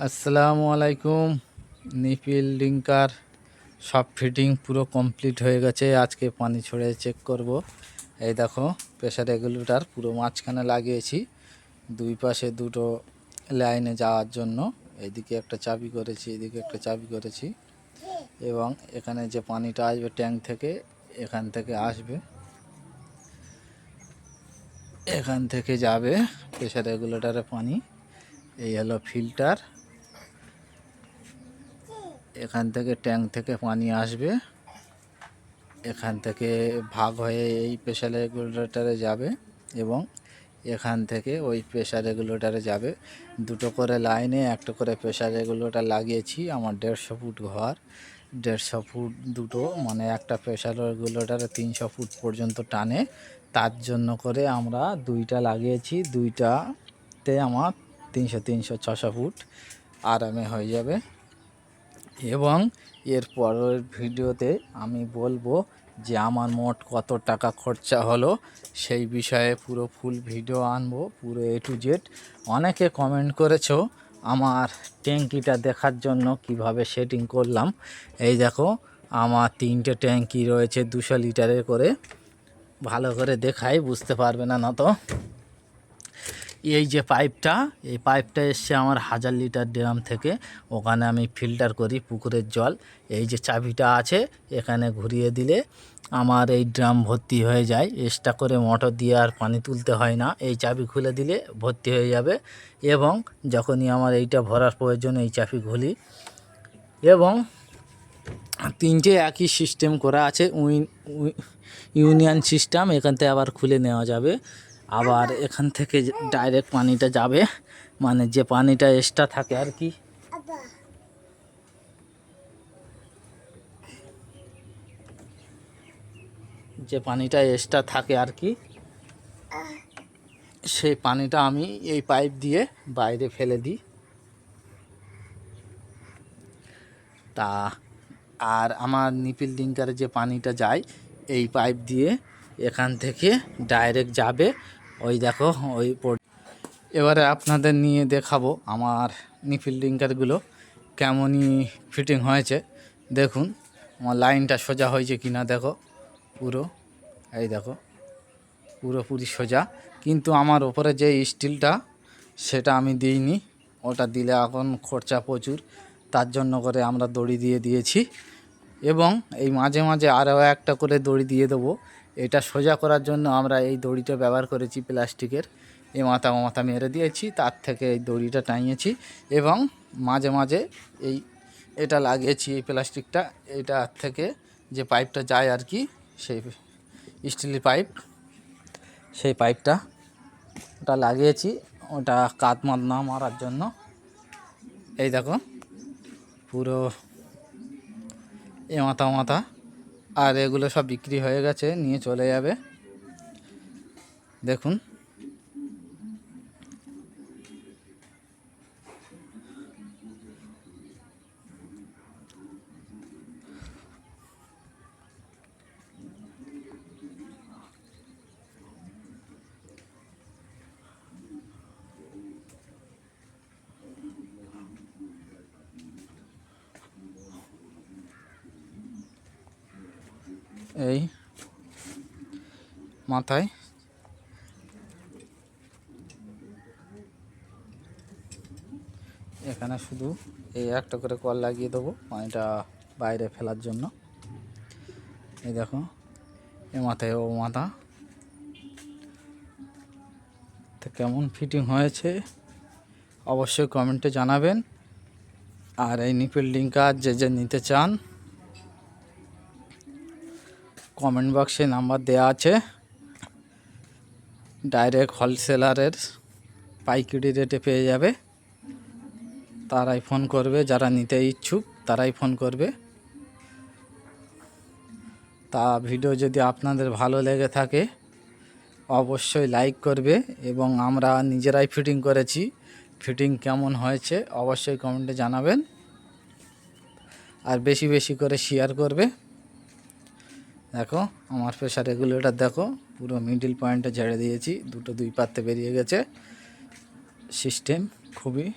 আসসালামু আলাইকুম। নিপিল ডিঙ্কার সব ফিটিং পুরো কমপ্লিট হয়ে গেছে। আজকে পানি ছড়ে চেক করব। এই দেখো, প্রেসার রেগুলেটর পুরো মাঝখানে লাগিয়েছি, দুই পাশে দুটো লাইনে যাওয়ার জন্য। এইদিকে একটা চাবি করেছি, এদিকে একটা চাবি করেছি, এবং এখানে যে পানিটা আসবে ট্যাঙ্ক থেকে, এখান থেকে আসবে, এখান থেকে যাবে প্রেসার রেগুলেটরে পানি। এই হলো ফিল্টার, এখান থেকে ট্যাঙ্ক থেকে পানি আসবে, এখান থেকে ভাগ হয়ে এই প্রেসার রেগুলেটরে যাবে, এবং এখান থেকে ওই প্রেসার রেগুলেটরে যাবে। দুটো করে লাইনে একটা করে প্রেসার রেগুলেটর লাগিয়েছি। আমার 150 ফুট ঘর, 150 ফুট দুটো, মানে একটা প্রেসার রেগুলেটরে 300 ফুট পর্যন্ত টানে। তার জন্য করে আমরা দুইটা লাগিয়েছি, দুইটাতে আমার 300 600 ফুট আরামে হয়ে যাবে। এবং এর পরের ভিডিওতে আমি বলবো যে আমার মোট কত টাকা খরচা হলো, সেই বিষয়ে পুরো ফুল ভিডিও আনবো, পুরো A to Z। অনেকে কমেন্ট করেছো আমার ট্যাঙ্কিটা দেখার জন্য কিভাবে সেটিং করলাম। এই দেখো, আমার 3টে ট্যাঙ্কি রয়েছে 200 লিটারের করে। ভালো করে দেখাই, বুঝতে পারবে না তো। এই যে পাইপটা, এই পাইপটা এসছে আমার 1000 লিটার ড্রাম থেকে। ওখানে আমি ফিল্টার করি পুকুরের জল। এই যে চাবিটা আছে, এখানে ঘুরিয়ে দিলে আমার এই ড্রাম ভর্তি হয়ে যায়। এক্সট্রা করে মোটর দিয়ে আর পানি তুলতে হয় না, এই চাবি খুলে দিলে ভর্তি হয়ে যাবে। এবং যখনই আমার এইটা ভরার প্রয়োজন, এই চাবি খুলি। এবং 3টে একই সিস্টেম করা আছে, ইউনিয়ন সিস্টেম। এখান থেকে আবার খুলে নেওয়া যাবে, আবার এখান থেকে ডাইরেক্ট পানিটা যাবে, মানে যে পানিটা এক্সট্রা থাকে আর কি, যে পানিটা এক্সট্রা থাকে আর কি, সেই পানিটা আমি এই পাইপ দিয়ে বাইরে ফেলে দিই। তা আর আমার নিপিল ডিঙ্কারে যে পানিটা যায়, এই পাইপ দিয়ে এখান থেকে ডাইরেক্ট যাবে। ওই দেখো, ওই এবারে আপনাদের নিয়ে দেখাবো আমার নিপিল ডিঙ্কারগুলো কেমনই ফিটিং হয়েছে। দেখুন আমার লাইনটা সোজা হয়েছে কিনা, দেখো পুরো, এই দেখো পুরোপুরি সোজা। কিন্তু আমার ওপরে যে স্টিলটা, সেটা আমি দিইনি, ওটা দিলে এখন খরচা প্রচুর। তার জন্য করে আমরা দড়ি দিয়ে দিয়েছি, এবং এই মাঝে মাঝে আরও একটা করে দড়ি দিয়ে দেবো। এটা সোজা করার জন্য আমরা এই দড়িটা ব্যবহার করেছি প্লাস্টিকের। এই মাথা মাথা মেরে দিয়েছি, তার থেকে এই দড়িটা টাঙিয়েছি, এবং মাঝে মাঝে এটা লাগিয়েছি, এই প্লাস্টিকটা, এটা থেকে যে পাইপটা যায় আর কি, সেই স্টিলের পাইপ, সেই পাইপটা ওটা লাগিয়েছি, ওটা কাত মাত না মারার জন্য। এই দেখো পুরো এ মাথা, আর এগুলো সব বিক্রি হয়ে গেছে, নিয়ে চলে যাবে। দেখুন এই মাথায় এখানে শুধু এই একটা করে কল লাগিয়ে দেবো পানিটা বাইরে ফেলার জন্য। এই দেখো, এ মাথায় ও মাথা, তো কেমন ফিটিং হয়েছে অবশ্যই কমেন্টে জানাবেন। আর এই নিপিল ডিঙ্কার যে নিতে চান, কমেন্ট বক্সে নাম্বার দেওয়া আছে। ডাইরেক্ট হোলসেলারের পাইকারি রেটে পেয়ে যাবে, তারাই ফোন করবে, যারা নিতে ইচ্ছুক তারাই ফোন করবে। তা ভিডিও যদি আপনাদের ভালো লেগে থাকে অবশ্যই লাইক করবে, এবং আমরা নিজেরাই ফিটিং করেছি, ফিটিং কেমন হয়েছে অবশ্যই কমেন্টে জানাবেন, আর বেশি বেশি করে শেয়ার করবে। দেখো আমার প্রেসার রেগুলেটর, দেখো পুরো মিডল পয়েন্টে ঝেড়ে দিয়েছি, দুটো দুই পাত্রে বেরিয়ে গেছে। সিস্টেম খুবই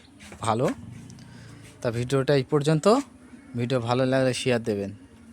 ভালো। তা ভিডিওটা এই পর্যন্ত। ভিডিও ভালো লাগলে শেয়ার দেবেন।